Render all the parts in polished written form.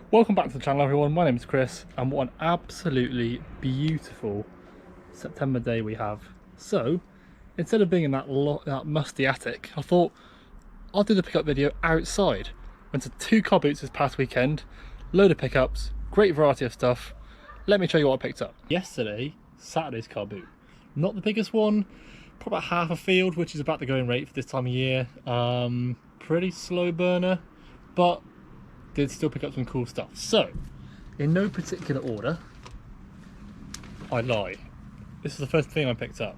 Welcome back to the channel, everyone. My name is Chris, and what an absolutely beautiful September day we have. So instead of being in that musty attic, I thought I'll do the pickup video outside. Went to 2 car boots this past weekend, load of pickups, great variety of stuff. Let me show you what I picked up. Yesterday, Saturday's car boot. Not the biggest one, probably about half a field, which is about the going rate for this time of year. Pretty slow burner, but did still pick up some cool stuff. So, in no particular order, I lie. This is the first thing I picked up.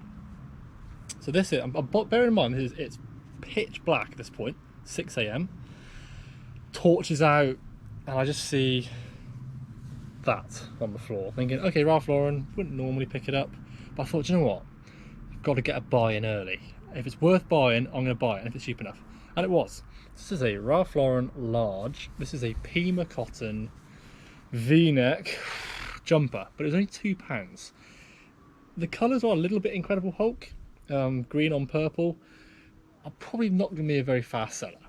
So this is, bear in mind, it's pitch black at this point, 6 AM. Torches out, and I just see that on the floor. Thinking, okay, Ralph Lauren, wouldn't normally pick it up, but I thought, you know what? I've got to get a buy-in early. If it's worth buying, I'm going to buy it, and if it's cheap enough. And it was. This is a Ralph Lauren large. This is a Pima cotton V-neck jumper, but it was only £2. The colours are a little bit Incredible Hulk, green on purple. I'm probably not going to be a very fast seller,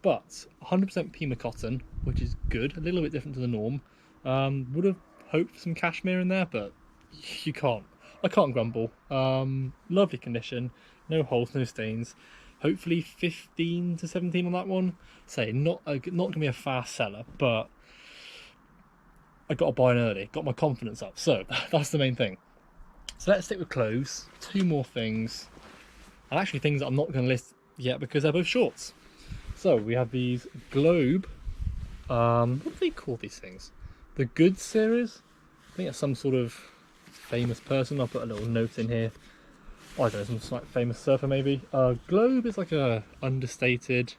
but 100% Pima cotton, which is good, a little bit different to the norm. Would have hoped for some cashmere in there, but you can't. I can't grumble. Lovely condition, no holes, no stains. Hopefully 15 to 17 on that one. Say not going to be a fast seller, but I got to buy in early, got my confidence up. So that's the main thing. So let's stick with clothes. 2 more things, and actually things that I'm not going to list yet because they're both shorts. So we have these Globe. What do they call these things? The Good series. I think it's some sort of famous person. I'll put a little note in here. I don't know, some sort of famous surfer maybe. Globe is like a understated,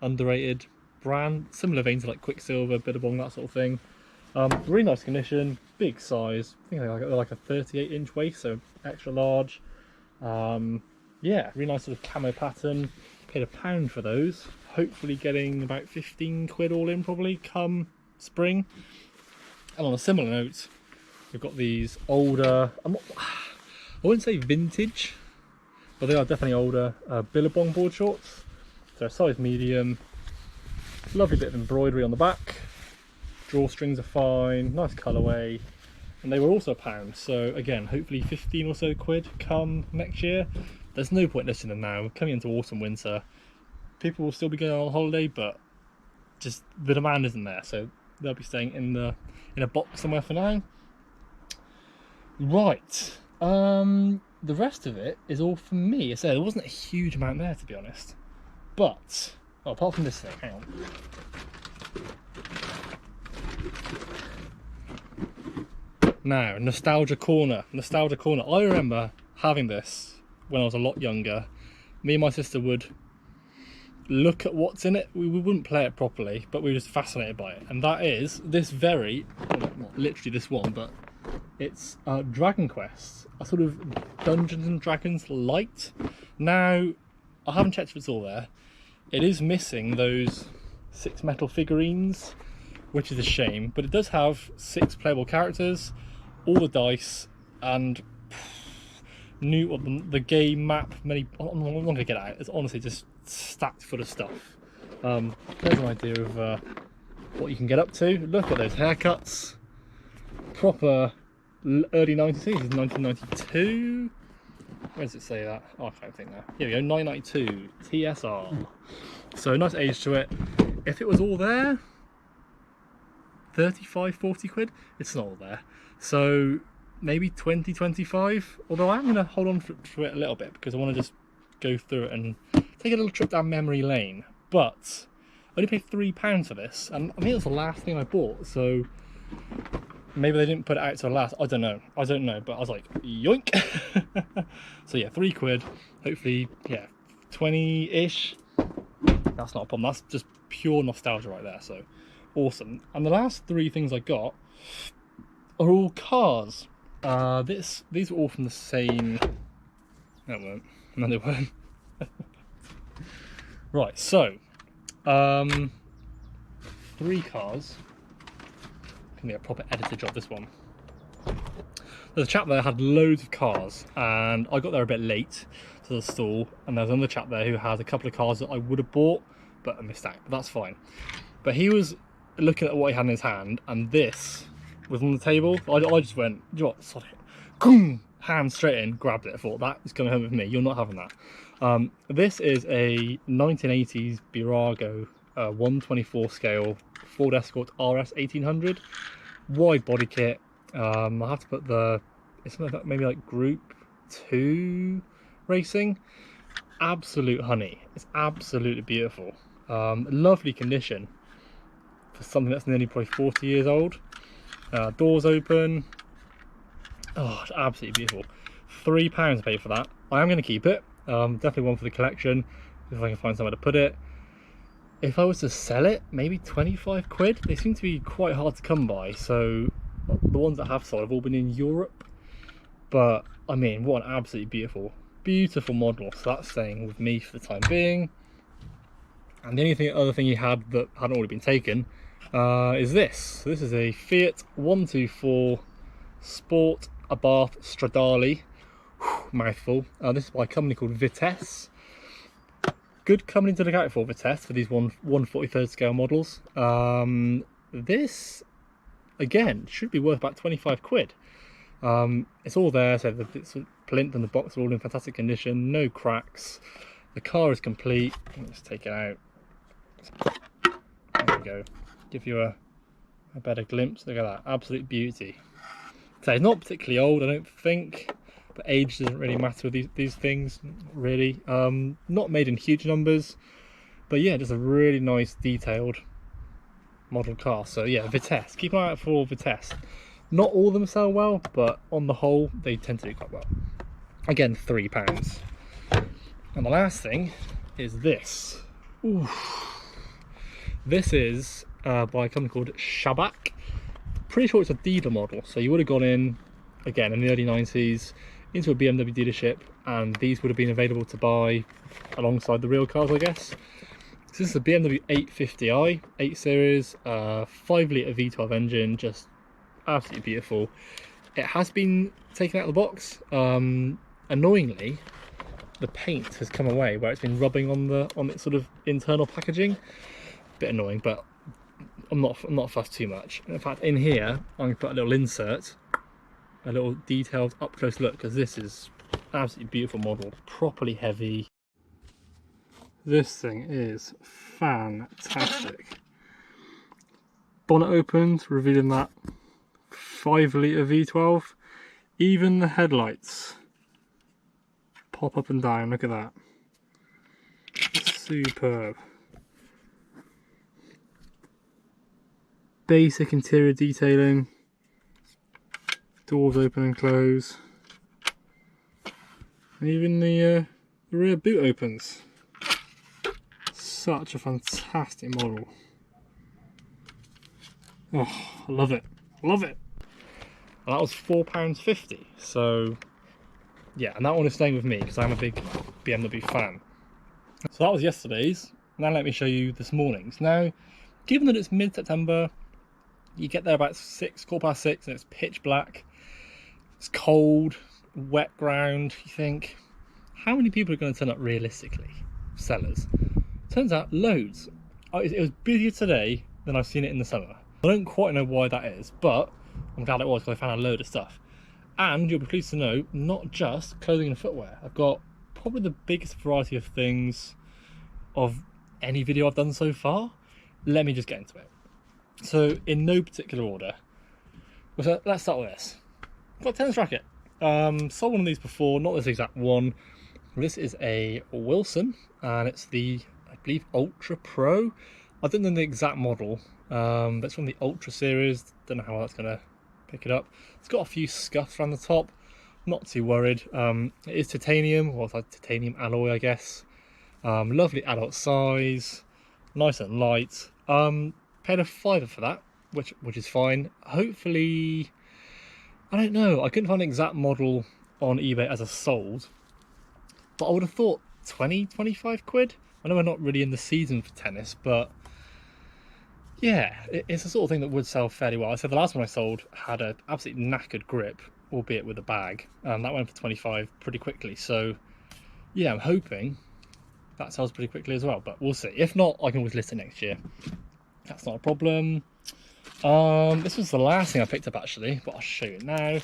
underrated brand, similar vein to like Quicksilver, Billabong, that sort of thing. Really nice condition, big size. I think they're like a 38-inch waist, so extra large. Yeah, really nice sort of camo pattern. Paid £1 for those. Hopefully getting about 15 quid all in probably come spring. And on a similar note, we've got these older, I wouldn't say vintage, but they are definitely older Billabong board shorts. So size medium, lovely bit of embroidery on the back, drawstrings are fine, nice colourway, and they were also £1. So again, hopefully 15 or so quid come next year. There's no point listing them now. We're coming into autumn, winter. People will still be going on holiday, but just the demand isn't there, so they'll be staying in a box somewhere for now. Right. The rest of it is all for me. So there wasn't a huge amount there, to be honest, but well, apart from this thing, hang on. Now, nostalgia corner. I remember having this when I was a lot younger. Me and my sister would look at what's in it. We wouldn't play it properly, but we were just fascinated by it, and that is this very, well, not literally this one, but it's Dragon Quest, a sort of Dungeons and Dragons light. Now, I haven't checked if it's all there. It is missing those 6 metal figurines, which is a shame, but it does have 6 playable characters, all the dice, and the game map. I'm not going to get it out. It's honestly just stacked full of stuff. There's an idea of what you can get up to. Look at those haircuts. Proper early 90s, 1992. Where does it say that? Oh, I can't think now. Here we go, 1992 TSR. So nice age to it. If it was all there, 35, 40 quid. It's not all there. So maybe 20, 25. Although I'm going to hold on to it a little bit because I want to just go through it and take a little trip down memory lane. But I only paid £3 for this, and I think it was the last thing I bought. So maybe they didn't put it out till last. I don't know, but I was like, yoink. So yeah, 3 quid. Hopefully, yeah, 20-ish. That's not a problem. That's just pure nostalgia right there. So awesome. And the last 3 things I got are all cars. These were all from the same. No, they weren't. No, they weren't. Right. So, 3 cars. Can be a proper editor job, this one. There's a chap there who had loads of cars, and I got there a bit late to the stall, and there's another chap there who has a couple of cars that I would have bought, but I missed out, but that's fine. But he was looking at what he had in his hand, and this was on the table. I just went, you know what, sod it. Boom! Hand straight in, grabbed it. I thought, that is going home with me. You're not having that. This is a 1980s Birago 1/24 scale Ford Escort RS 1800 wide body kit. I'll have to put it's maybe like Group 2 racing. Absolute honey. It's absolutely beautiful. Lovely condition for something that's nearly probably 40 years old. Doors open. Oh, it's absolutely beautiful. £3 to pay for that. I am going to keep it. Definitely one for the collection, if I can find somewhere to put it. If I was to sell it, maybe 25 quid. They seem to be quite hard to come by, so the ones that have sold have all been in Europe. But I mean, what an absolutely beautiful model. So that's staying with me for the time being. And the only other thing he had that hadn't already been taken is this. So this is a Fiat 124 Sport Abarth Stradale. Mouthful. This is by a company called Vitesse. Good company to look out for, Vitesse, for these 1/43 scale models. This again should be worth about 25 quid. It's all there, so the plinth and the box are all in fantastic condition, no cracks. The car is complete. Let's take it out. There we go. Give you a better glimpse. Look at that, absolute beauty. So it's not particularly old, I don't think, but age doesn't really matter with these things, really. Not made in huge numbers, but yeah, just a really nice detailed model car. So yeah, Vitesse, keep an eye out for Vitesse. Not all of them sell well, but on the whole they tend to do quite well. Again, £3. And the last thing is this. Ooh. This is by a company called Shabak. Pretty sure it's a dealer model, so you would have gone in again in the early 90s into a BMW dealership, and these would have been available to buy alongside the real cars, I guess. So this is a BMW 850i 8 Series 5-litre V12 engine, just absolutely beautiful. It has been taken out of the box. Annoyingly, the paint has come away where it's been rubbing on its sort of internal packaging. Bit annoying, but I'm not fussed too much. In fact, in here I'm going to put a little insert, a little detailed up close look, because this is an absolutely beautiful model, properly heavy. This thing is fantastic. Bonnet opened, revealing that 5-litre V12. Even the headlights pop up and down. Look at that. Superb. Basic interior detailing. Doors open and close. And even the rear boot opens. Such a fantastic model. Oh, I love it. Love it. And that was £4.50. So yeah, and that one is staying with me because I'm a big BMW fan. So that was yesterday's. Now let me show you this morning's. Now, given that it's mid-September, you get there about 6:15, and it's pitch black. It's cold, wet ground. You think, how many people are going to turn up realistically? Sellers. Turns out loads. It was busier today than I've seen it in the summer. I don't quite know why that is, but I'm glad it was because I found a load of stuff. And you'll be pleased to know, not just clothing and footwear. I've got probably the biggest variety of things of any video I've done so far. Let me just get into it. So, in no particular order, let's start with this. I've got a tennis racket. Sold one of these before, not this exact one. This is a Wilson, and it's the, I believe, Ultra Pro. I don't know the exact model, but it's from the Ultra series. Don't know how that's going to pick it up. It's got a few scuffs around the top. Not too worried. It is titanium, or it's like titanium alloy, I guess. Lovely adult size, nice and light. Paid a £5 for that, which is fine. Hopefully, I don't know. I couldn't find an exact model on eBay as a sold, but I would have thought 20-25 quid. I know we're not really in the season for tennis, but yeah, it's the sort of thing that would sell fairly well. I said the last one I sold had an absolutely knackered grip, albeit with a bag. That went for 25 pretty quickly. So yeah, I'm hoping that sells pretty quickly as well, but we'll see. If not, I can always list it next year. That's not a problem. This was the last thing I picked up actually, but I'll show you now.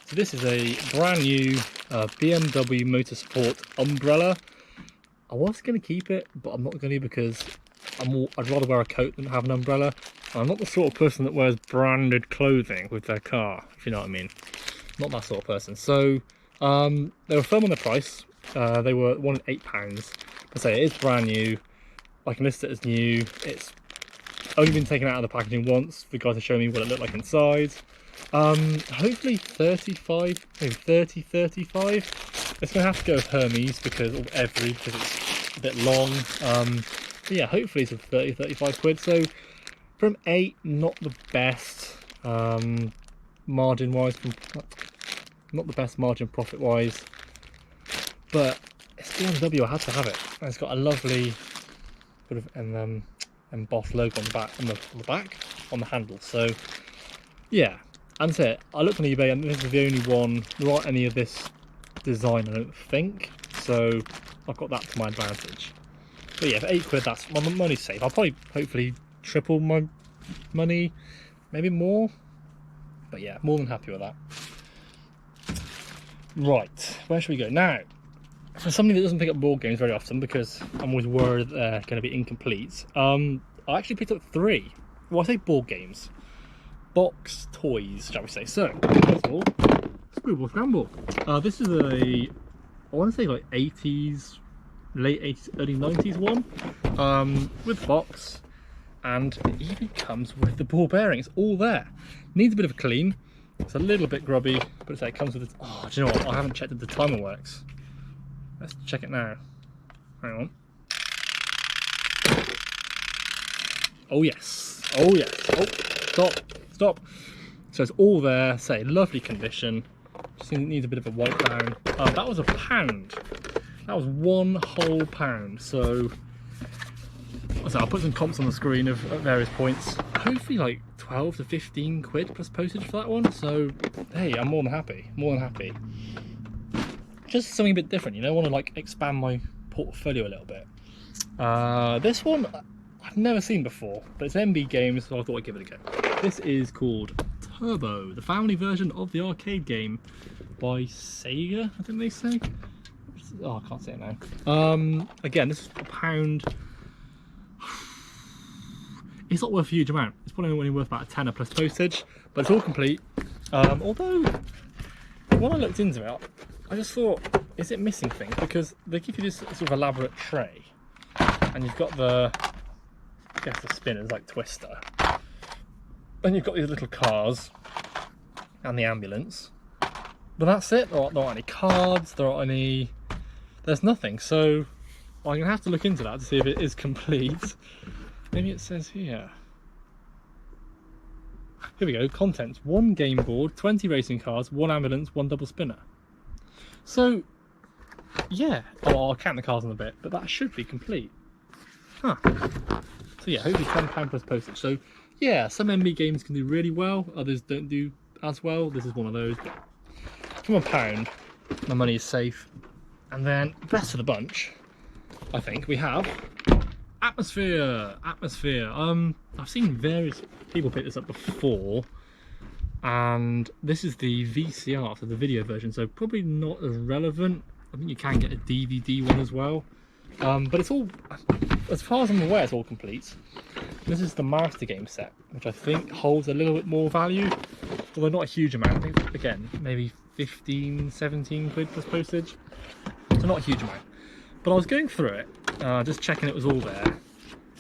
So this is a brand new BMW Motorsport umbrella. I was going to keep it, but I'm not going to because I'd rather wear a coat than have an umbrella. I'm not the sort of person that wears branded clothing with their car, if you know what I mean. Not that sort of person. So they were firm on the price. They were wanted £8. I say it is brand new. I can list it as new. It's only been taken out of the packaging once. The guys are showing me what it looked like inside. Hopefully 35, maybe 30, 35. It's going to have to go with Hermes because it's a bit long. But yeah, hopefully it's 30, 35 quid. So from 8, not the best margin wise, not the best margin profit wise, but it's BMW, I had to have it. And it's got a lovely sort of embossed logo on the back, on the handle. So yeah, and that's it. I looked on eBay and this is the only one. There aren't any of this design, I don't think. So I've got that to my advantage. But yeah, for 8 quid, that's my money's safe. I'll probably hopefully triple my money, maybe more. But yeah, more than happy with that. Right, where should we go now? For somebody that doesn't pick up board games very often, because I'm always worried they're going to be incomplete, I actually picked up 3. Well, I say board games, box toys, shall we say. So, first of all, Scribble Scramble. This is I want to say like 80s, late 80s, early 90s one, with box, and it even comes with the ball bearing. It's all there. Needs a bit of a clean. It's a little bit grubby, but it comes with it. Oh, do you know what? I haven't checked if the timer works. Let's check it now. Hang on. Oh yes. Oh yes. Oh, stop. Stop. So it's all there. Say, lovely condition. Just needs a bit of a wipe down. That was £1. That was one whole pound. So I'll put some comps on the screen at various points. Hopefully like 12 to 15 quid plus postage for that one. So hey, I'm more than happy. More than happy. Just something a bit different, you know. I want to like expand my portfolio a little bit. This one I've never seen before, but it's MB Games, so I thought I'd give it a go. This is called Turbo, the family version of the arcade game by Sega, I think they say. Oh, I can't say it now. Again, this is £1. It's not worth a huge amount. It's probably only worth about a tenner plus postage, but it's all complete. Although, when I looked into it, I just thought, is it missing things? Because they give you this sort of elaborate tray, and you've got the, I guess the spinners like Twister, and you've got these little cars, and the ambulance. But that's it. There aren't any cards. There's nothing. So I'm gonna have to look into that to see if it is complete. Maybe it says here. Here we go. Contents: 1 game board, 20 racing cars, 1 ambulance, 1 double spinner. So, yeah. Oh, I'll count the cars in a bit, but that should be complete. Huh. So yeah, hopefully £10 plus postage. So yeah, some MB games can do really well, others don't do as well. This is one of those. From £1, my money is safe. And then, best of the bunch, I think, we have Atmosphere. I've seen various people pick this up before, and this is the VCR, so the video version, so probably not as relevant. I think you can get a DVD one as well, but it's all, as far as I'm aware, it's all complete. This is the Master Game set, which I think holds a little bit more value, although not a huge amount. I think, again, maybe 15, 17 quid plus postage, so not a huge amount. But I was going through it, just checking it was all there.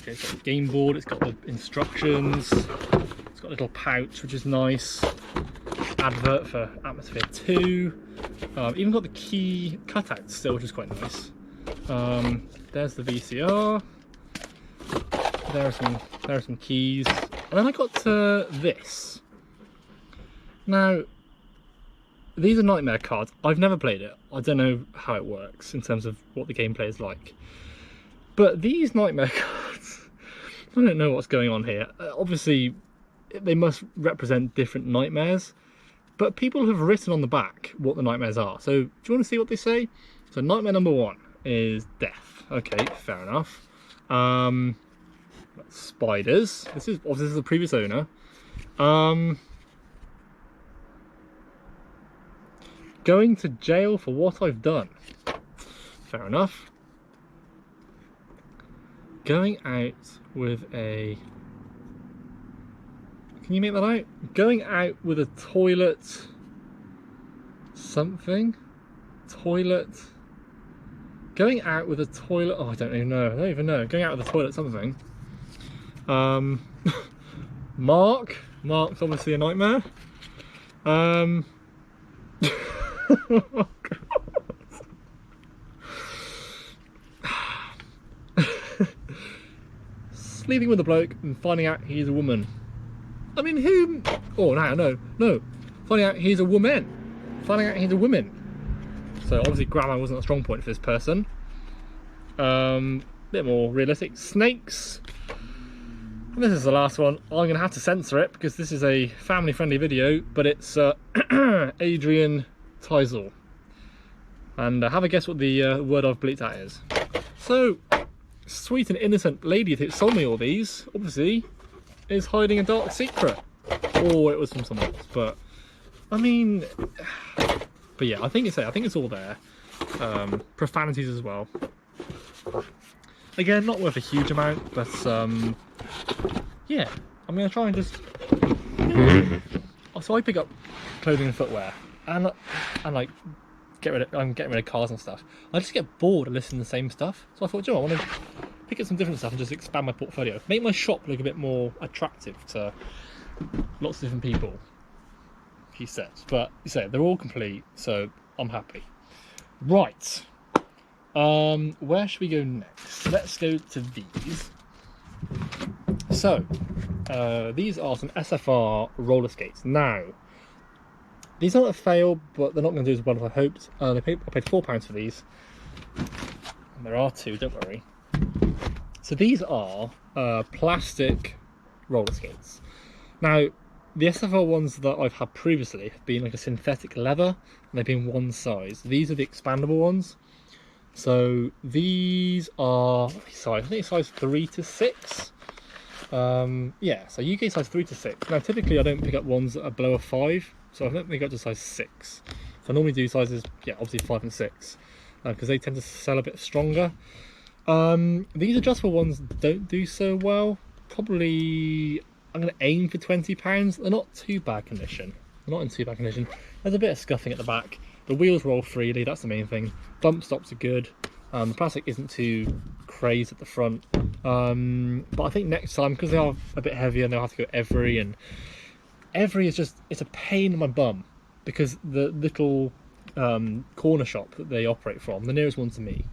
Okay, it's got the game board, it's got the instructions, it's got a little pouch, which is nice. Advert for Atmosphere 2. Even got the key cutouts still, which is quite nice. There's the VCR. There are some keys. And then I got to this. Now, these are Nightmare cards. I've never played it. I don't know how it works in terms of what the gameplay is like. But these Nightmare cards, I don't know what's going on here. Obviously, they must represent different nightmares. But people have written on the back what the nightmares are. So, do you want to see what they say? So, nightmare number 1 is death. Okay, fair enough. Spiders. This is obviously the previous owner. Going to jail for what I've done. Fair enough. Going out with a... Can you make that out? Going out with a toilet... something? Toilet... Going out with a toilet... Oh, I don't even know. I don't even know. Going out with a toilet something. Mark's obviously a nightmare. Oh, God. Sleeping with a bloke and finding out he's a woman. I mean, who? Oh, no. Finding out he's a woman. Finding out he's a woman. So obviously grammar wasn't a strong point for this person. Bit more realistic. Snakes. And this is the last one. I'm going to have to censor it because this is a family-friendly video, but it's Adrian Teisel. And have a guess what the word I've bleeped out is. So, sweet and innocent lady who sold me all these, obviously, is hiding a dark secret. Or it was from someone else, but I mean, but yeah, I think it's all there. Profanities as well. Again, not worth a huge amount, but yeah, I'm gonna try and just. So I pick up clothing and footwear, and like I'm getting rid of cars and stuff. I just get bored of listening to the same stuff. So I thought, you know, I want to pick up some different stuff and just expand my portfolio, make my shop look a bit more attractive to lots of different people. He says, but you say they're all complete, so I'm happy. Right. Where should we go next? Let's go to these. So, these are some SFR roller skates. Now, these aren't a fail, but they're not going to do as well as I hoped. I paid £4 for these. And there are two, don't worry. So these are plastic roller skates. Now, the SFR ones that I've had previously have been like a synthetic leather, and they've been one size. These are the expandable ones. So these are I think size 3 to 6. Yeah, so UK size 3 to 6. Now typically I don't pick up ones that are below a 5, so I don't think I got to size 6. So I normally do sizes, yeah, obviously 5 and 6, because they tend to sell a bit stronger. These adjustable ones don't do so well. Probably I'm going to aim for £20. They're not too bad condition. They're not in too bad condition. There's a bit of scuffing at the back. The wheels roll freely, that's the main thing. Bump stops are good. The plastic isn't too crazed at the front. But I think next time, because they are a bit heavier and they'll have to go every, and every is just, it's a pain in my bum, because the little corner shop that they operate from, the nearest one to me,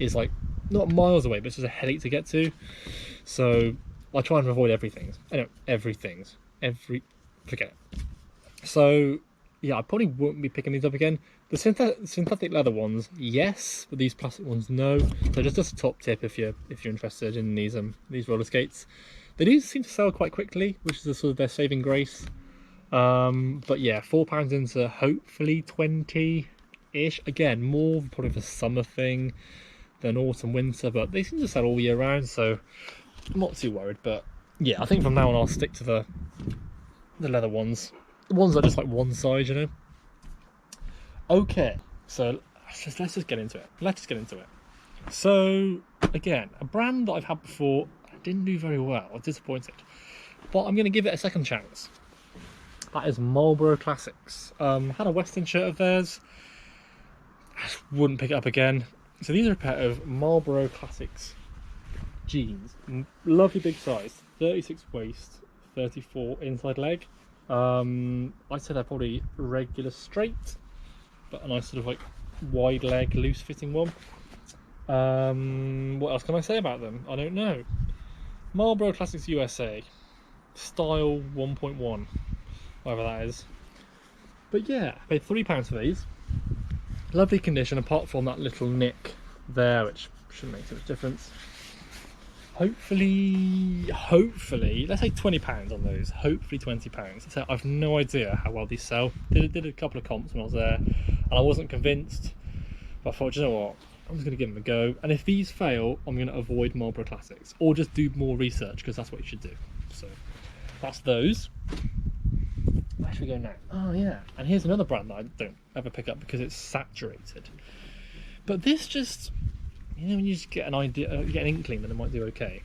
is like not miles away, but it's just a headache to get to. So I try and avoid everything. Forget it. So yeah, I probably won't be picking these up again. The synthetic leather ones, yes, but these plastic ones, no. So just a top tip if you're interested in these roller skates. They do seem to sell quite quickly, which is a sort of their saving grace. But yeah, £4 into hopefully 20-ish. Again, more probably for summer thing than autumn winter, but they seem to sell all year round, so I'm not too worried. But yeah, I think from now on I'll stick to the leather ones. The ones that are just like one size, you know. Okay, so let's just get into it. So again, a brand that I've had before, didn't do very well. I was disappointed, but I'm going to give it a second chance. That is Marlboro Classics. Had a Western shirt of theirs. I just wouldn't pick it up again. So these are a pair of Marlboro Classics jeans. Lovely big size, 36 waist, 34 inside leg. I'd say they're probably regular straight, but a nice sort of like wide leg, loose fitting one. What else can I say about them? I don't know. Marlboro Classics USA, style 1.1, whatever that is. But yeah, I paid £3 for these. Lovely condition, apart from that little nick there, which shouldn't make too much difference. Hopefully, let's say £20 on those. Hopefully £20. So I've no idea how well these sell. Did a couple of comps when I was there, and I wasn't convinced. But I thought, you know what? I'm just going to give them a go. And if these fail, I'm going to avoid Marlboro Classics or just do more research, because that's what you should do. So that's those. Where should we go now? Oh yeah, and here's another brand that I don't ever pick up because it's saturated. But this just, you know, when you just get an idea, you get an inkling that it might do okay.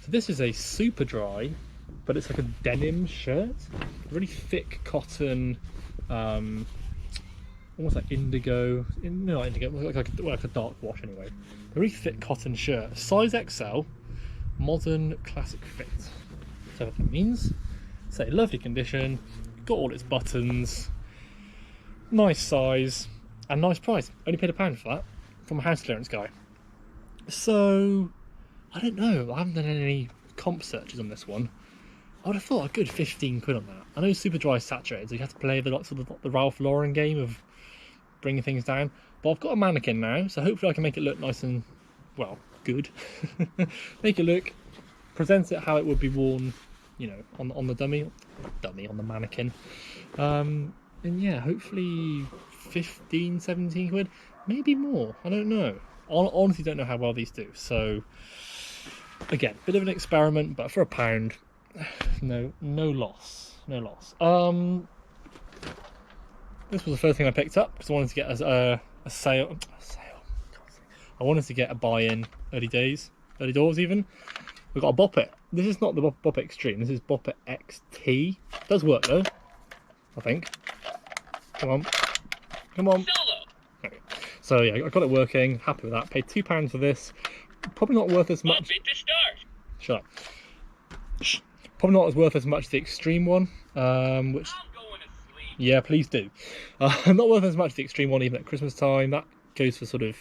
So this is a super dry, but it's like a denim shirt, really thick cotton, almost like indigo, no, not indigo, like a dark wash anyway. A really thick cotton shirt, size XL, modern classic fit. So what that means, say lovely condition, got all its buttons, nice size, and nice price. Only paid £1 for that from a house clearance guy. So I don't know, I haven't done any comp searches on this one. I would have thought a good 15 quid on that. I know super dry is saturated, so you have to play the sort of the Ralph Lauren game of bringing things down. But I've got a mannequin now, so hopefully I can make it look nice and, well, good. Make it look, present it how it would be worn, you know, on the dummy, on the mannequin. And yeah, hopefully 15, 17 quid, maybe more. I don't know. I honestly don't know how well these do. So again, bit of an experiment, but for £1, no loss. This was the first thing I picked up because I wanted to get a sale. I wanted to get a buy-in early doors even. We've got a Bop It. This is not the Bop It Extreme, this is Bop It XT. It does work though, I think. Come on. Okay. So yeah, I got it working, happy with that. Paid £2 for this. Probably not worth as much. Shut up. Probably not as worth as much as the Extreme one, which, yeah, please do. Not worth as much as the Extreme one even at Christmas time. That goes for sort of,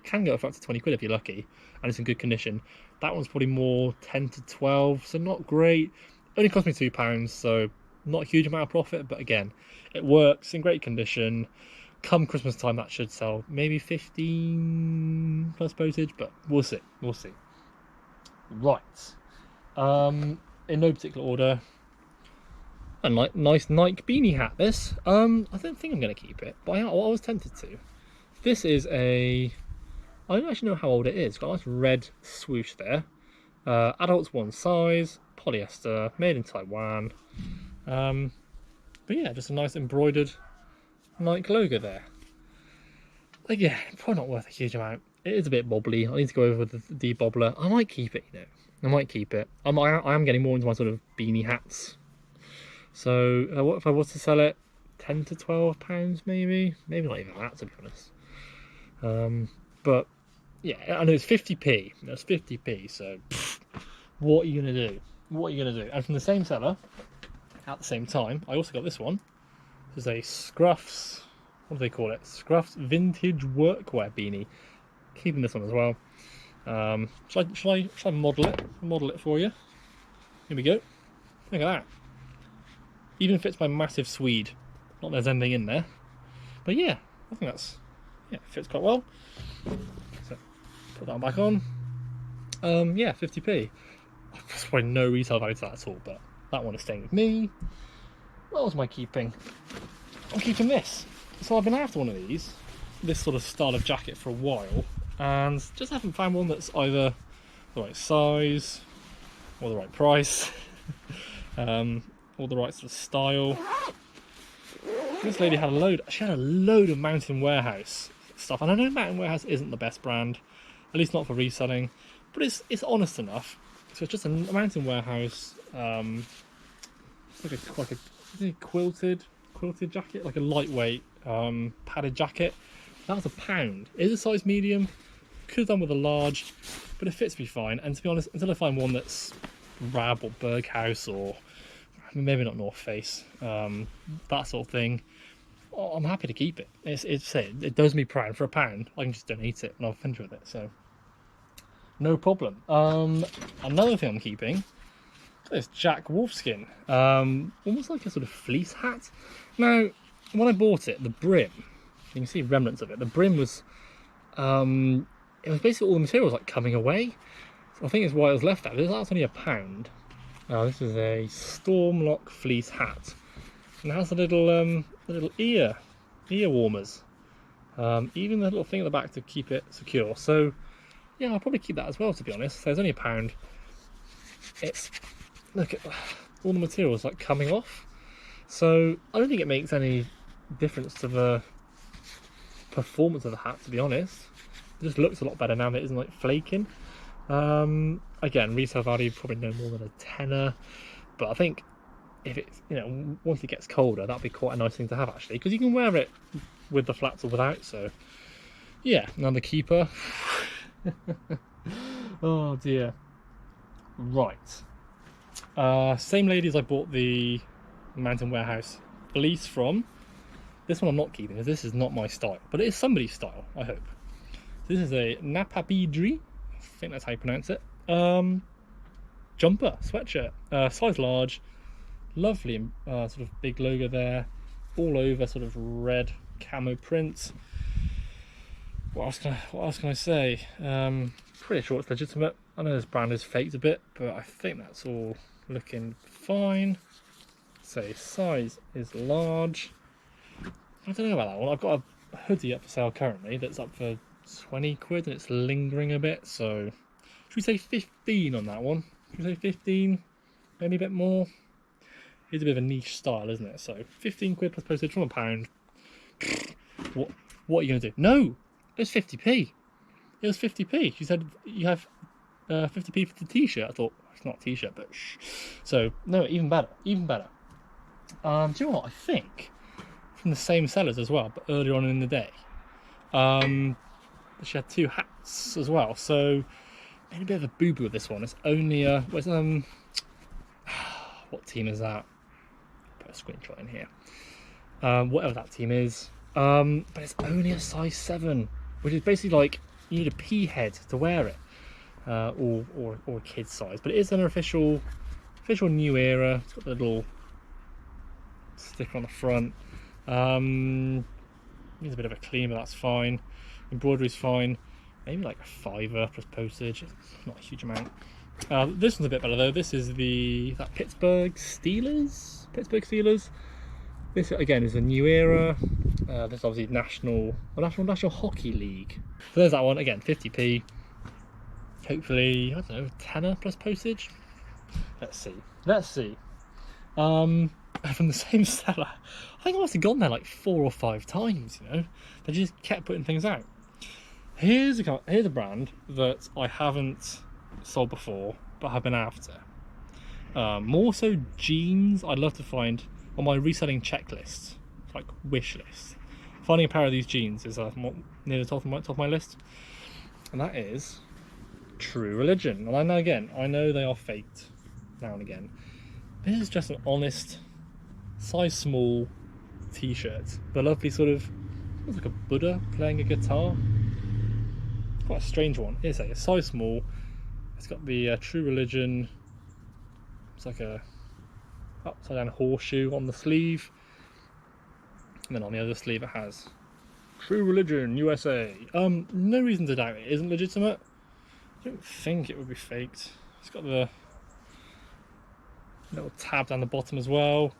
can go for up to 20 quid if you're lucky, and it's in good condition. That one's probably more 10 to 12, so not great. Only cost me £2, so not a huge amount of profit, but again, it works, in great condition. Come Christmas time, that should sell maybe 15 plus postage, but we'll see. Right. In no particular order, a nice Nike beanie hat. This, I don't think I'm going to keep it, but I was tempted to. This is I don't actually know how old it is. It's got a nice red swoosh there. Adults one size, polyester, made in Taiwan. But yeah, just a nice embroidered Nike logo there. Like, yeah, probably not worth a huge amount. It is a bit bobbly. I need to go over with the bobbler. I might keep it, you know. I might keep it. I am getting more into my sort of beanie hats. So what if I was to sell it? £10 to £12 maybe? Maybe not even that, to be honest. But yeah, I know it's 50p. That's 50p. So what are you gonna do? And from the same seller, at the same time, I also got this one. This is a Scruffs. What do they call it? Scruffs vintage workwear beanie. Keeping this one as well. Shall I model it? Model it for you. Here we go. Look at that. Even fits my massive Swede. Not there's anything in there, but yeah, I think that's, yeah, fits quite well. So put that one back on. Yeah, 50p. There's probably no retail value to that at all, but that one is staying with me. What was my keeping? I'm keeping this. So I've been after one of these, this sort of style of jacket, for a while, and just haven't found one that's either the right size or the right price or the right sort of style. This lady had a load of Mountain Warehouse stuff, and I know Mountain Warehouse isn't the best brand, at least not for reselling, but it's honest enough. So it's just a Mountain Warehouse, like a quilted jacket, like a lightweight padded jacket. That was £1. It is a size medium. Could have done with a large, but it fits me fine. And to be honest, until I find one that's Rab or Berghaus, or maybe not North Face, that sort of thing, I'm happy to keep it. It does me proud. For £1, I can just donate it and I'll finish with it. So no problem. Another thing I'm keeping is Jack Wolfskin, almost like a sort of fleece hat. Now, when I bought it, the brim, you can see remnants of it. The brim was, it was basically all the material was like coming away. So I think it's why it was left out. That's only £1. This is a Stormlock fleece hat, and it has the little ear warmers even the little thing at the back to keep it secure. So yeah, I'll probably keep that as well, to be honest. There's only £1. It's, look at all the materials like coming off. So I don't think it makes any difference to the performance of the hat, to be honest. It just looks a lot better now that it isn't like flaking. Again, resale value probably no more than a tenner, but I think if it's, you know, once it gets colder, that'd be quite a nice thing to have actually, because you can wear it with the flats or without. So yeah, another keeper. Oh dear. Right, same lady as I bought the Mountain Warehouse fleece from. This one I'm not keeping because this is not my style, but it is somebody's style, I hope. This is a Napapidri, I think that's how you pronounce it, jumper, sweatshirt, size large, lovely sort of big logo there, all over sort of red camo print. What else can I say? Pretty sure it's legitimate. I know this brand is faked a bit, but I think that's all looking fine. Say size is large. I don't know about that one. I've got a hoodie up for sale currently that's up for 20 quid and it's lingering a bit, so should we say 15 on that one? Should we say 15? Maybe a bit more? It's a bit of a niche style, isn't it? So 15 quid plus postage from £1. What are you going to do? No! It was 50p. It was 50p. She said you have 50p for the t-shirt. I thought, it's not a t-shirt, but shh. So, no, even better. Even better. Do you know what? I think from the same sellers as well, but earlier on in the day. She had 2 hats as well, so made a bit of a boo-boo with this one. It's only a what team is that? Put a screenshot in here. Whatever that team is, but it's only a size 7, which is basically like you need a pea head to wear it, or a kid size. But it is an official new era. It's got the little sticker on the front. Needs a bit of a clean, but that's fine. Embroidery's fine. Maybe like a £5 plus postage. It's not a huge amount. This one's a bit better though. This is that Pittsburgh Steelers. This again is a new era. This is obviously National Hockey League. So there's that one again, 50p. Hopefully, I don't know, tenner plus postage. Let's see. From the same seller. I think I must have gone there like 4 or 5 times, you know. They just kept putting things out. Here's a brand that I haven't sold before, but have been after. More so jeans I'd love to find on my reselling checklist, like wish list. Finding a pair of these jeans is near the top of my list. And that is True Religion. And I know they are faked now and again. This is just an honest size small t-shirt. The lovely sort of, looks like a Buddha playing a guitar. Quite a strange one. It's a size small. It's got the True Religion. It's like a upside down horseshoe on the sleeve. And then on the other sleeve it has True Religion USA. No reason to doubt it isn't legitimate. I don't think it would be faked. It's got the little tab down the bottom as well.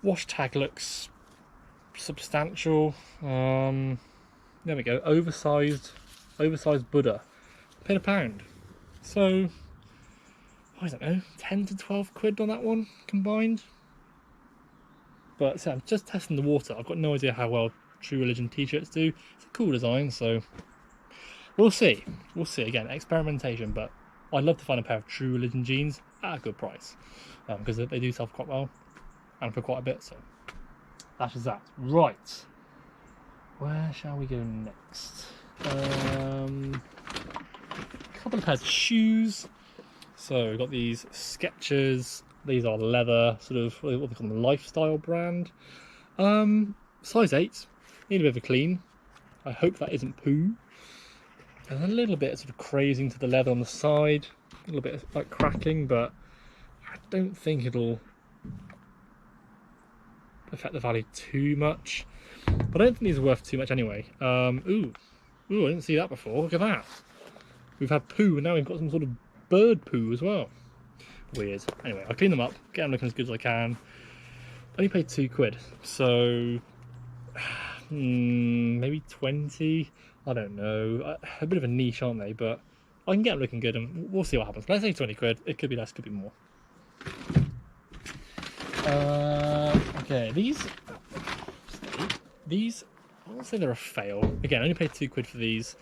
Wash tag looks substantial. There we go. Oversized Buddha. Paid £1. So I don't know, 10 to 12 quid on that one combined. But so I'm just testing the water. I've got no idea how well True Religion t-shirts do. It's a cool design, so we'll see. Again, experimentation, but I'd love to find a pair of True Religion jeans at a good price, because they do sell quite well and for quite a bit. So that is that. Right, where shall we go next? A couple of pairs of shoes. So we've got these Skechers. These are leather, sort of what they call them, lifestyle brand. Size 8. Need a bit of a clean. I hope that isn't poo. There's a little bit sort of crazing to the leather on the side, a little bit like cracking, but I don't think it'll affect the value too much. But I don't think these are worth too much anyway. Ooh, I didn't see that before. Look at that. We've had poo, and now we've got some sort of bird poo as well. Weird. Anyway, I'll clean them up, get them looking as good as I can. Only paid £2, so maybe 20. I don't know. A bit of a niche, aren't they? But I can get them looking good, and we'll see what happens. Let's say 20 quid. It could be less, could be more. Okay, these, I won't say they're a fail. Again, I only paid 2 quid for these.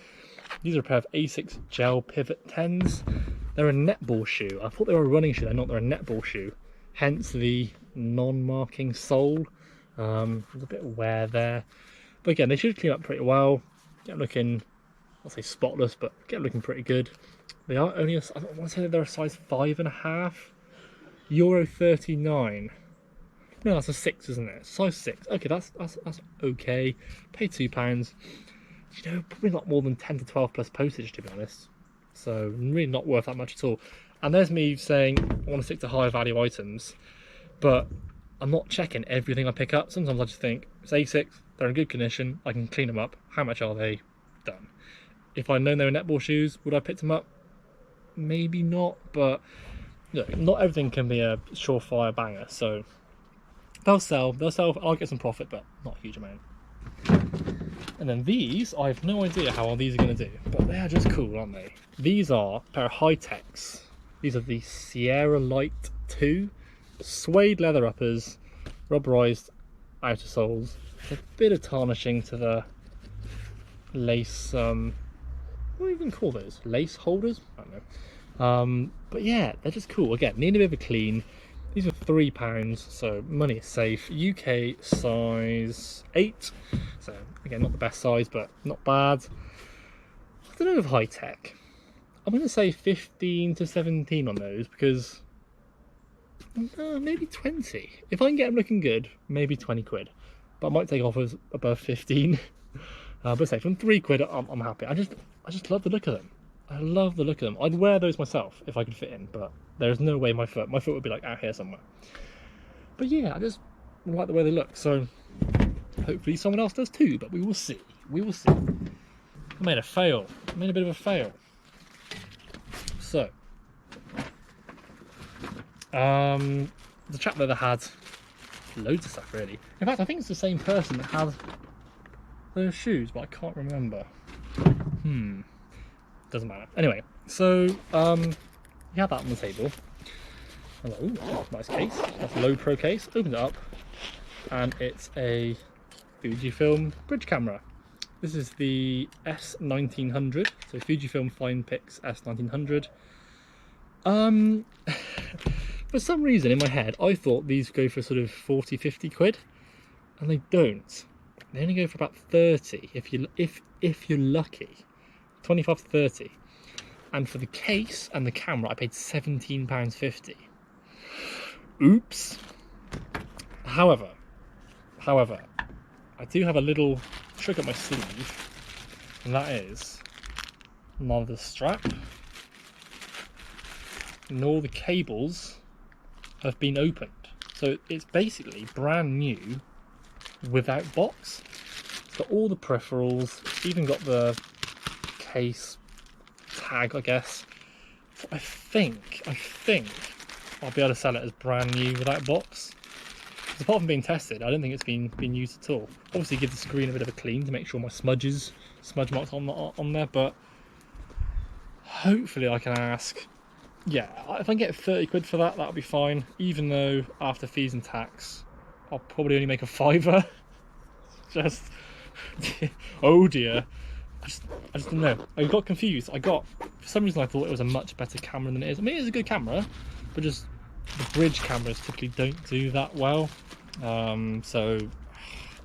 These are a pair of Asics gel pivot 10s. They're a netball shoe. I thought they were a running shoe. They're not. They're a netball shoe. Hence the non-marking sole. There's a bit of wear there. But again, they should clean up pretty well. Get looking, I'll say spotless, but get looking pretty good. They are only, I want to say they're a size 5.5. Euro 39. No, that's a 6, isn't it? Size 6. Okay, that's okay. Pay £2. You know, probably not more than 10 to 12 plus postage, to be honest. So really not worth that much at all. And there's me saying I want to stick to higher value items, but I'm not checking everything I pick up. Sometimes I just think it's A6, they're in good condition, I can clean them up. How much are they? Done. If I'd known they were netball shoes, would I have picked them up? Maybe not, but look, not everything can be a surefire banger. So they'll sell, I'll get some profit, but not a huge amount. And then these, I have no idea how these are going to do, but they are just cool, aren't they? These are a pair of high-techs. These are the Sierra Light 2 suede leather uppers, rubberized outer soles. A bit of tarnishing to the lace, what do you even call those? Lace holders? I don't know. But yeah, they're just cool. Again, need a bit of a clean. These are £3, so money is safe. UK size 8. So again, not the best size, but not bad. I don't know if high tech. I'm going to say 15 to 17 on those because maybe 20. If I can get them looking good, maybe 20 quid. But I might take offers above 15. But say from 3 quid, I'm happy. I just love the look of them. I love the look of them. I'd wear those myself if I could fit in, but there's no way my foot would be like out here somewhere. But yeah, I just like the way they look. So hopefully someone else does too, but we will see. We will see. I made a fail. I made a bit of a fail. So the chap there that had loads of stuff really. In fact, I think it's the same person that had those shoes, but I can't remember. Doesn't matter. Anyway, so you had that on the table. I was like, ooh, nice case. That's a low pro case. Opened it up, and it's a Fujifilm bridge camera. This is the S1900, so Fujifilm FinePix S1900. For some reason in my head, I thought these go for sort of 40, 50 quid, and they don't. They only go for about 30 if you're lucky. 25 to 30. And for the case and the camera, I paid £17.50. Oops. However, I do have a little trick up my sleeve, and that is none of the strap nor the cables have been opened. So it's basically brand new without box. It's got all the peripherals, it's even got the case tag, I guess. So I think I'll be able to sell it as brand new without box. Because apart from being tested, I don't think it's been used at all. Obviously give the screen a bit of a clean to make sure my smudge marks on there, but hopefully I can ask. Yeah, if I can get 30 quid for that, that'll be fine. Even though after fees and tax, I'll probably only make a £5. Just, oh dear. I just don't know. I got confused. For some reason I thought it was a much better camera than it is. I mean, it is a good camera, but just the bridge cameras typically don't do that well. So,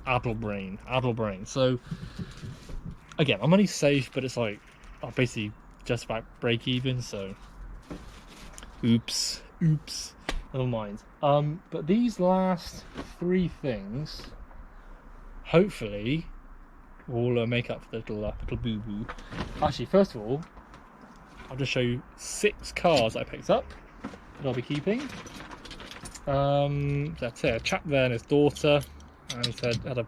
addle brain. So, again, my money's safe, but it's like, I'll basically just about break even, so oops, never mind. But these last 3 things, hopefully, will make up for the little boo-boo. Actually, first of all, I'll just show you 6 cars I picked up that I'll be keeping. That's it. A chap there and his daughter, and he said had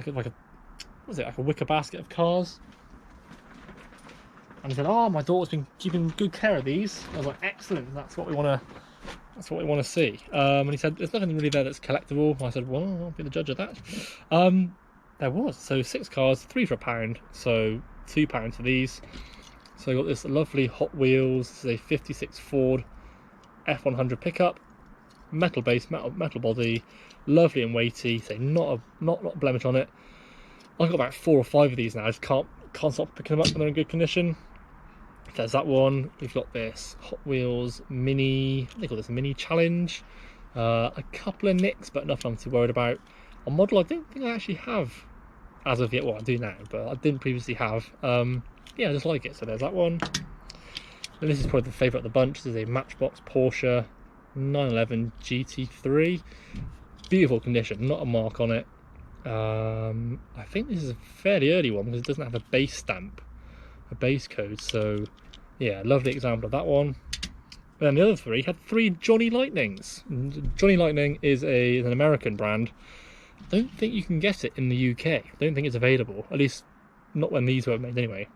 like a wicker basket of cars. And he said, "Oh, my daughter's been keeping good care of these." I was like, "Excellent. That's what we want to see." And he said, "There's nothing really there that's collectible." I said, "Well, I'll be the judge of that." there was. So 6 cars, 3 for £1, so £2 for these. So I got this lovely Hot Wheels. This is a 56 Ford F100 pickup, metal base, metal body, lovely and weighty. So not a blemish on it. I've got about 4 or 5 of these now. I just can't stop picking them up when they're in good condition. There's that one. We've got this Hot Wheels Mini. They call this a Mini Challenge. A couple of nicks, but nothing I'm too worried about. A model I don't think I actually have as of yet. Well, I do now, but I didn't previously have. Yeah, I just like it. So there's that one. And this is probably the favourite of the bunch. This is a Matchbox Porsche 911 GT3. Beautiful condition, not a mark on it. I think this is a fairly early one because it doesn't have a base stamp, a base code. So yeah, lovely example of that one. And then the other 3 had 3 Johnny Lightnings. Johnny Lightning is an American brand. I don't think you can get it in the UK. I don't think it's available, at least not when these were made anyway.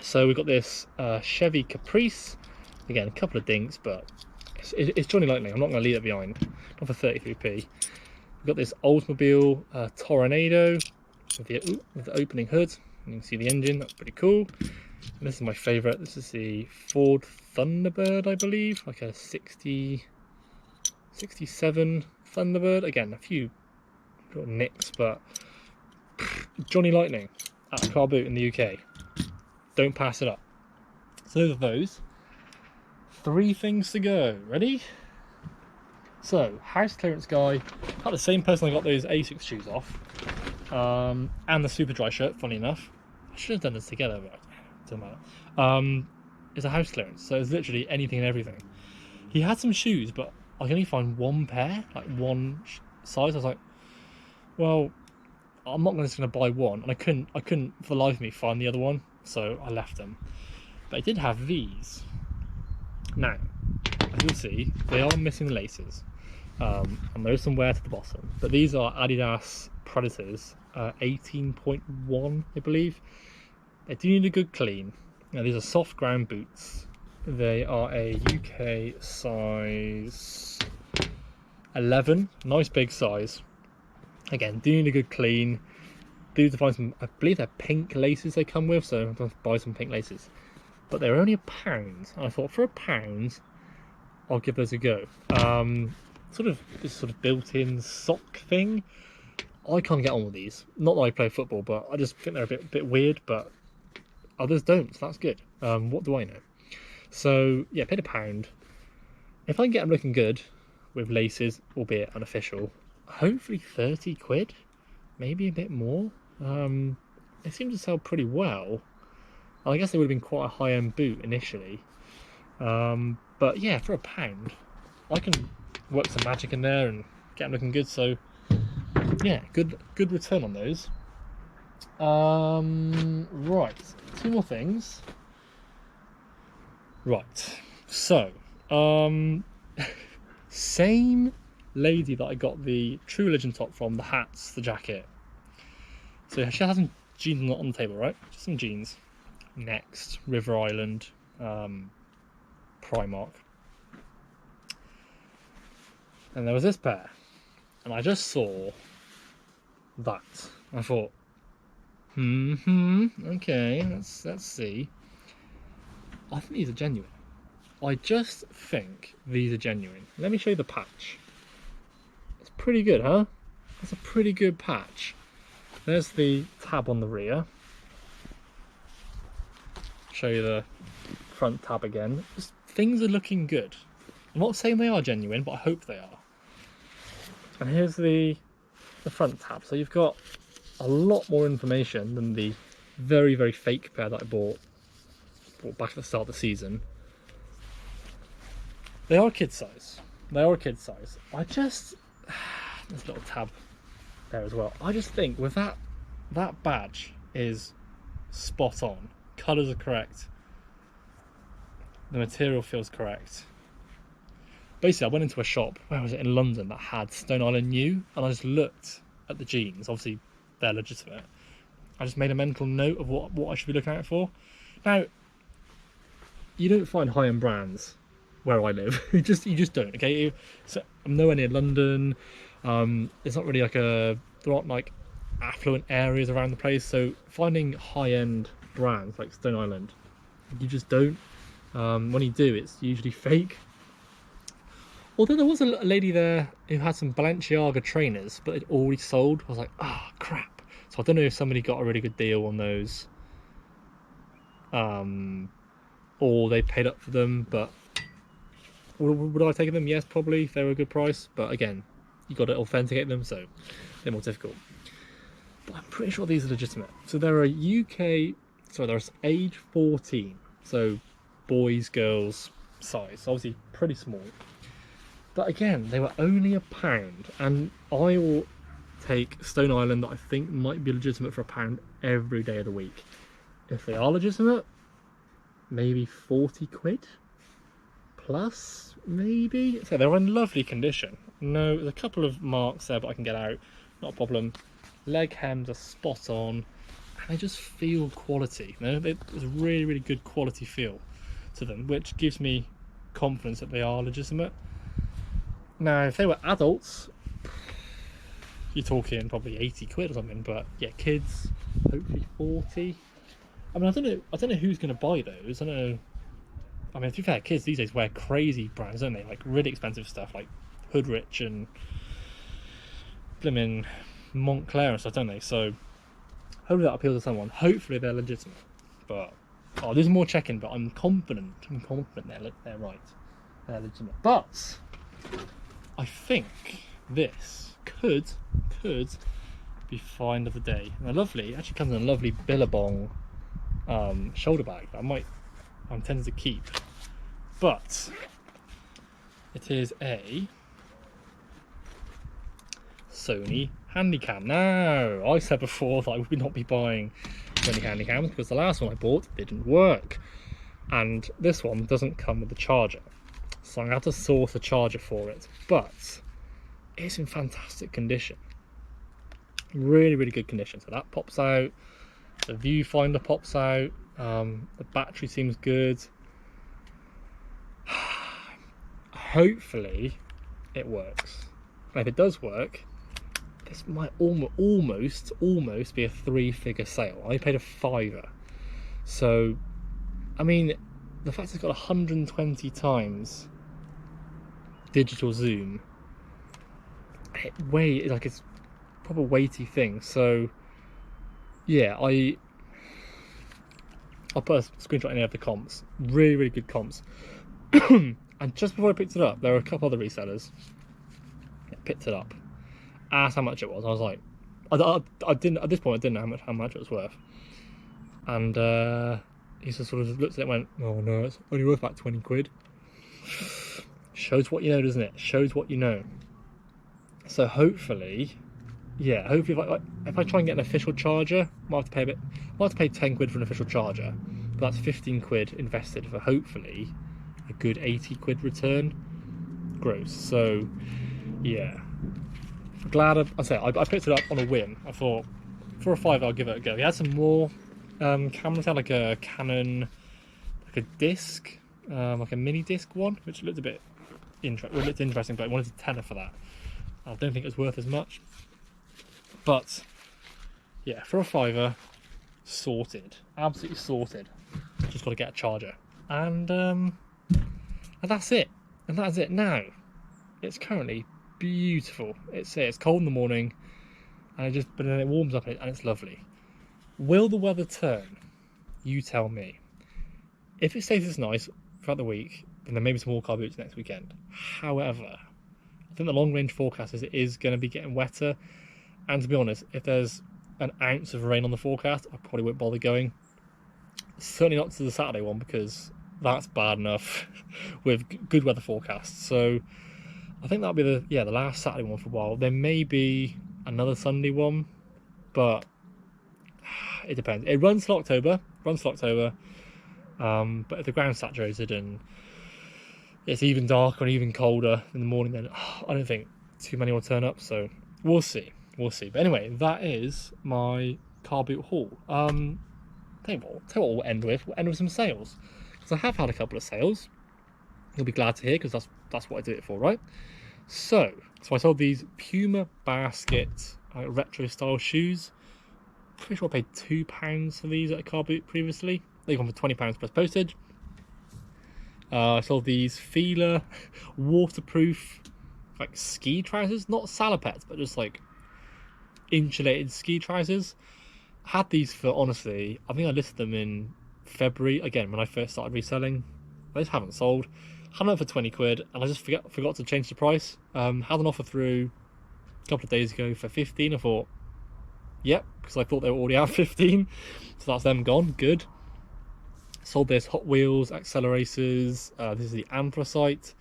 So we've got this Chevy Caprice. Again, a couple of dinks, but it's Johnny Lightning. I'm not going to leave it behind. Not for 33p. We've got this Oldsmobile Tornado with the opening hood. You can see the engine. That's pretty cool. And this is my favourite. This is the Ford Thunderbird, I believe. Like a 67 Thunderbird. Again, a few little nicks, but Johnny Lightning at a car boot in the UK. Don't pass it up. So those are those. 3 things to go. Ready? So, house clearance guy. Got the same person I got those Asics shoes off. And the super dry shirt, funny enough. I should have done this together, but it doesn't matter. It's a house clearance, so it's literally anything and everything. He had some shoes, but I can only find 1 pair, like 1 size. I was like, well, I'm not just going to buy 1, and I couldn't for the life of me find the other one, so I left them. But I did have these. Now, as you'll see, they are missing the laces, and there's some wear to the bottom. But these are Adidas Predators, 18.1, I believe. They do need a good clean. Now, these are soft ground boots. They are a UK size 11, nice big size. Again, do need a good clean. Do need to find some, I believe they're pink laces they come with, so I'm going to buy some pink laces. But they're only £1, and I thought for £1, I'll give those a go. This sort of built-in sock thing. I can't get on with these. Not that I play football, but I just think they're a bit weird. But others don't, so that's good. What do I know? So yeah, paid £1. If I can get them looking good with laces, albeit unofficial, hopefully 30 quid, maybe a bit more. They seem to sell pretty well. I guess they would have been quite a high-end boot initially, but yeah, for £1 I can work some magic in there and get them looking good. So yeah, good return on those. Right, 2 more things. Right, so same lady that I got the True Religion top from, the hats, the jacket. So she has some jeans on the table, right? Just some jeans. Next, River Island, Primark. And there was this pair, and I just saw that. I thought, okay, let's see. I think these are genuine. I just think these are genuine. Let me show you the patch. It's pretty good, huh? That's a pretty good patch. There's the tab on the rear. Show you the front tab again. Just, things are looking good. I'm not saying they are genuine, but I hope they are. And here's the front tab. So you've got a lot more information than the very, very fake pair that I bought back at the start of the season. They are kid size. They are a kid size. I just, there's a little tab there as well. I just think with that badge is spot on. Colours are correct. The material feels correct. Basically, I went into a shop, where was it, in London, that had Stone Island New, and I just looked at the jeans. Obviously, they're legitimate. I just made a mental note of what I should be looking out for. Now, you don't find high-end brands where I live. you just don't. Okay, so I'm nowhere near London. It's not really like there aren't like affluent areas around the place. So finding high-end brands like Stone Island, you just don't. When you do, it's usually fake. Although there was a lady there who had some Balenciaga trainers, but it already sold. I was like, ah, crap. So I don't know if somebody got a really good deal on those, or they paid up for them. But would I take them? Yes, probably. If they were a good price. But again, you got to authenticate them, so they're more difficult. But I'm pretty sure these are legitimate. So they're they're age 14. So boys, girls size. Obviously pretty small. But again, they were only £1, and I will take Stone Island that I think might be legitimate for £1 every day of the week. If they are legitimate, maybe 40 quid plus, maybe. So they're in lovely condition. No, there's a couple of marks there, but I can get out, not a problem. Leg hems are spot on, and they just feel quality. You know, there's a really, really good quality feel to them, which gives me confidence that they are legitimate. Now, if they were adults, you're talking probably 80 quid or something, but yeah, kids, hopefully 40. I mean, I don't know who's going to buy those. I don't know. I mean, to be fair, kids these days wear crazy brands, don't they? Like really expensive stuff, like Hoodrich and blimmin' Montclair and stuff, don't they? So hopefully that appeals to someone. Hopefully they're legitimate. But there's more checking, but I'm confident they're right. They're legitimate. But I think this could be find of the day. Now, lovely. It actually comes in a lovely Billabong shoulder bag that I'm tempted to keep, but it is a Sony Handycam. Now, I said before that I would not be buying Sony Handycams because the last one I bought didn't work, and this one doesn't come with a charger, so I'm going to have to source a charger for it. But it's in fantastic condition, really, really good condition. So that pops out, the viewfinder pops out, the battery seems good. Hopefully it works, and if it does work, this might almost be a 3-figure sale. I paid £5, so I mean, the fact it's got 120 times digital zoom, like it's a proper weighty thing. So yeah, I'll put a screenshot in there of the comps. Really, really good comps. And just before I picked it up, there were a couple other resellers that picked it up, asked how much it was. I was like, I didn't, at this point I didn't know how much it was worth. And he just sort of looked at it and went, oh no, it's only worth about 20 quid. Shows what you know, doesn't it? Shows what you know. So hopefully, yeah, hopefully if I try and get an official charger, I might have to pay 10 quid for an official charger, but that's 15 quid invested for hopefully a good 80 quid return gross. So yeah, glad I picked it up on a whim. I thought for a £5 I'll give it a go. He had some more cameras. Had like a Canon, like a disc, like a mini disc one, which looked a bit interesting, but I wanted a tenner for that. I don't think it was worth as much. But yeah, for a £5, sorted, absolutely sorted. Just got to get a charger, and that's it. And that's it. Now, it's currently beautiful. It's cold in the morning, and but then it warms up and it's lovely. Will the weather turn? You tell me. If it stays this nice throughout the week, then there may be some more car boots next weekend. However, I think the long range forecast is it is going to be getting wetter. And to be honest, if there's an ounce of rain on the forecast, I probably won't bother going. Certainly not to the Saturday one, because that's bad enough with good weather forecasts. So I think that'll be the last Saturday one for a while. There may be another Sunday one, but it depends. It runs till October. But if the ground's saturated and it's even darker and even colder in the morning, then I don't think too many will turn up. So we'll see. But anyway, that is my car boot haul. Tell you what we'll end with. We'll end with some sales, because I have had a couple of sales. You'll be glad to hear, because that's what I did it for, right? So I sold these Puma basket like retro style shoes. Pretty sure I paid £2 for these at a car boot previously. They've gone for £20 plus postage. I saw these Feeler waterproof like ski trousers, not salopettes, but just like insulated ski trousers. Had these for, honestly, I think I listed them in February again when I first started reselling. They just haven't sold. Had them for 20 quid and I just forgot to change the price. Had an offer through a couple of days ago for 15. I thought, yep, because I thought they were already at 15, so that's them gone. Good. Sold this Hot Wheels accelerators. This is the anthracite.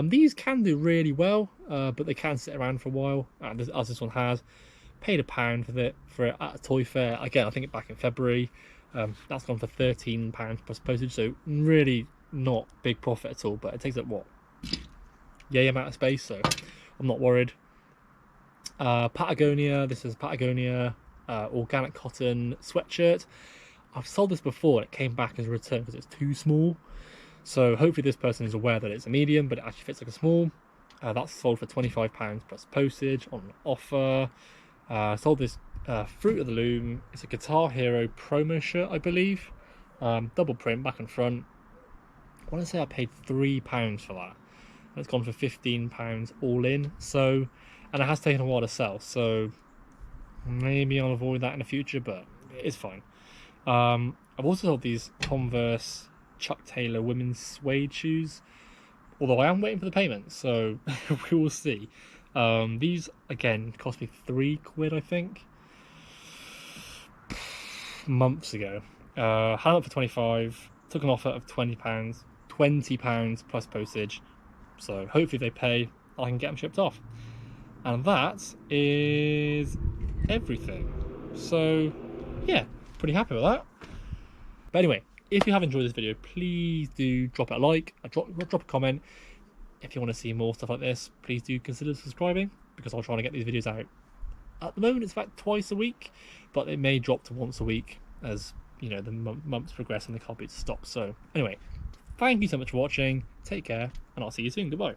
These can do really well, but they can sit around for a while, as this one has. Paid £1 for it at a toy fair. Again, I think back in February. That's gone for £13 plus postage, so really not big profit at all, but it takes up what? Yay amount of space, so I'm not worried. Patagonia, this is Patagonia organic cotton sweatshirt. I've sold this before and it came back as a return because it's too small. So hopefully this person is aware that it's a medium, but it actually fits like a small. That's sold for £25 plus postage on offer. Sold this Fruit of the Loom. It's a Guitar Hero promo shirt, I believe. Double print, back and front. I want to say I paid £3 for that. And it's gone for £15 all in. So, and it has taken a while to sell. So maybe I'll avoid that in the future, but it's fine. I've also sold these Converse Chuck Taylor women's suede shoes, although I am waiting for the payment, so we will see. These again cost me £3, I think, months ago. Had them up for 25, took an offer of £20 plus postage, so hopefully they pay, I can get them shipped off. And that is everything. So yeah, pretty happy with that. But anyway, if you have enjoyed this video, please do drop it a like, drop a comment. If you want to see more stuff like this, please do consider subscribing, because I'll try to get these videos out. At the moment it's about twice a week, but it may drop to once a week as, you know, the months progress and the car boot stops. So anyway, thank you so much for watching, take care, and I'll see you soon. Goodbye.